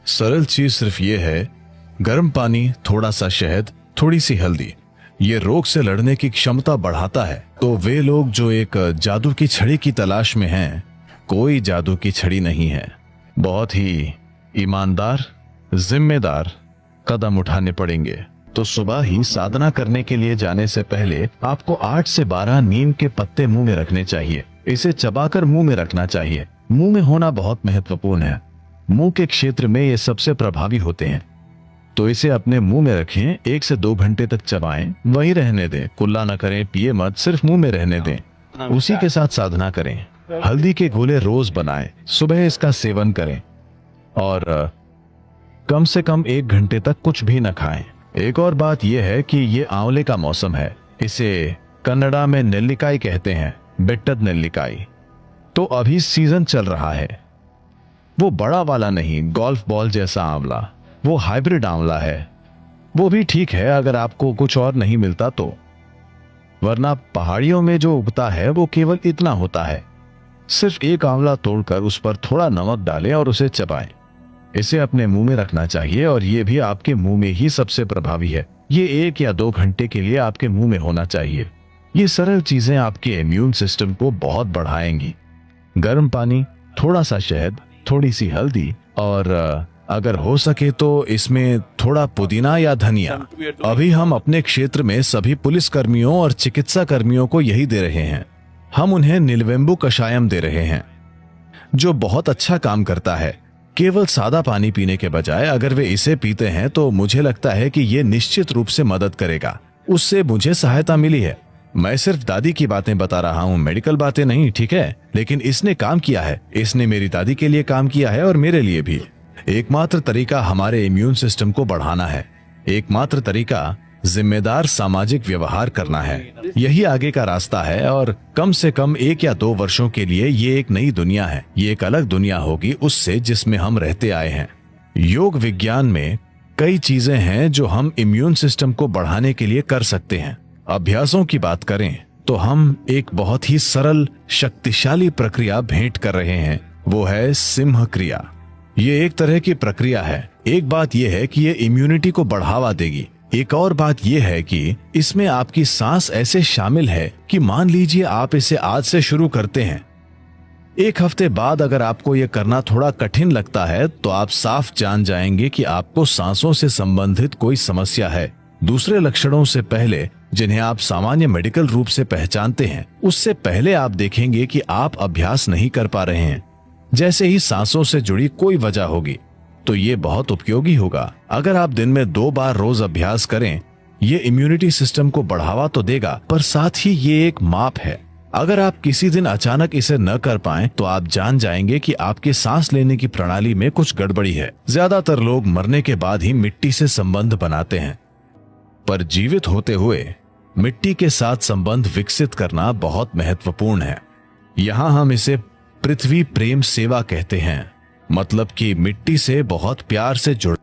सरल चीज सिर्फ ये है, गर्म पानी, थोड़ा सा शहद, थोड़ी सी हल्दी। ये रोग से लड़ने की क्षमता बढ़ाता है। तो वे लोग जो एक जादू की छड़ी की तलाश में हैं, कोई जादू की छड़ी नहीं है। बहुत ही ईमानदार, जिम्मेदार कदम उठाने पड़ेंगे। तो सुबह ही साधना करने के लिए जाने से पहले आपको 8 से 12 नीम के पत्ते मुंह में रखने चाहिए। इसे चबाकर मुंह में रखना चाहिए। मुंह में होना बहुत महत्वपूर्ण है। मुंह के क्षेत्र में ये सबसे प्रभावी होते हैं। तो इसे अपने मुंह में रखें, 1 से 2 घंटे तक चबाएं, वहीं रहने दें। कुल्ला न करें, पिए मत, सिर्फ मुंह में रहने दें। उसी के साथ साधना करें। हल्दी के गोले रोज बनाएं, सुबह इसका सेवन करें और कम से कम 1 घंटे तक कुछ भी न खाएं। एक और बात यह है कि ये आंवले का मौसम है। इसे कन्नड़ा में नेल्लिकाई कहते हैं, बेट्टद नेल्लिकाई। तो अभी सीजन चल रहा है। वो बड़ा वाला नहीं, गोल्फ बॉल जैसा आंवला, वो हाइब्रिड आंवला है। वो भी ठीक है अगर आपको कुछ और नहीं मिलता तो, वरना पहाड़ियों में जो उगता है वो केवल इतना होता है। सिर्फ एक आंवला तोड़कर उस पर थोड़ा नमक डालें और उसे चबाएं। इसे अपने मुंह में रखना चाहिए और ये भी आपके मुंह में ही सबसे प्रभावी है। ये 1 या 2 घंटे के लिए आपके मुंह में होना चाहिए। ये सरल चीजें आपके इम्यून सिस्टम को बहुत बढ़ाएंगी। गर्म पानी, थोड़ा सा शहद, थोड़ी सी हल्दी और अगर हो सके तो इसमें थोड़ा पुदीना या धनिया। अभी हम अपने क्षेत्र में सभी पुलिस कर्मियों और चिकित्सा कर्मियों को यही दे रहे हैं। हम उन्हें नीलवेंबू कषायम दे रहे हैं, जो बहुत अच्छा काम करता है। केवल सादा पानी पीने के बजाय अगर वे इसे पीते हैं तो मुझे लगता है कि ये निश्चित रूप से मदद करेगा। उससे मुझे सहायता मिली है। मैं सिर्फ दादी की बातें बता रहा हूँ, मेडिकल बातें नहीं, ठीक है? लेकिन इसने काम किया है। इसने मेरी दादी के लिए काम किया है और मेरे लिए भी। एकमात्र तरीका हमारे इम्यून सिस्टम को बढ़ाना है। एकमात्र तरीका जिम्मेदार सामाजिक व्यवहार करना है। यही आगे का रास्ता है और कम से कम 1 या 2 वर्षों के लिए ये एक नई दुनिया है। ये एक अलग दुनिया होगी उससे जिसमें हम रहते आए हैं। योग विज्ञान में कई चीजें हैं जो हम इम्यून सिस्टम को बढ़ाने के लिए कर सकते हैं। अभ्यासों की बात करें तो हम एक बहुत ही सरल, शक्तिशाली प्रक्रिया भेंट कर रहे हैं। वो है सिंह क्रिया। ये एक तरह की प्रक्रिया है। एक बात यह है कि ये इम्यूनिटी को बढ़ावा देगी। एक और बात यह है कि इसमें आपकी सांस ऐसे शामिल है कि मान लीजिए आप इसे आज से शुरू करते हैं। 1 हफ्ते बाद अगर आपको यह करना थोड़ा कठिन लगता है तो आप साफ जान जाएंगे कि आपको सांसों से संबंधित कोई समस्या है। दूसरे लक्षणों से पहले, जिन्हें आप सामान्य मेडिकल रूप से पहचानते हैं, उससे पहले आप देखेंगे कि आप अभ्यास नहीं कर पा रहे हैं। जैसे ही सांसों से जुड़ी कोई वजह होगी तो ये बहुत उपयोगी होगा। अगर आप दिन में 2 बार रोज अभ्यास करें, ये इम्यूनिटी सिस्टम को बढ़ावा तो देगा, पर साथ ही ये एक माप है। अगर आप किसी दिन अचानक इसे न कर पाएं तो आप जान जाएंगे कि आपके सांस लेने की प्रणाली में कुछ गड़बड़ी है। ज्यादातर लोग मरने के बाद ही मिट्टी से संबंध बनाते हैं, पर जीवित होते हुए मिट्टी के साथ संबंध विकसित करना बहुत महत्वपूर्ण है। यहाँ हम इसे पृथ्वी प्रेम सेवा कहते हैं, मतलब कि मिट्टी से बहुत प्यार से जुड़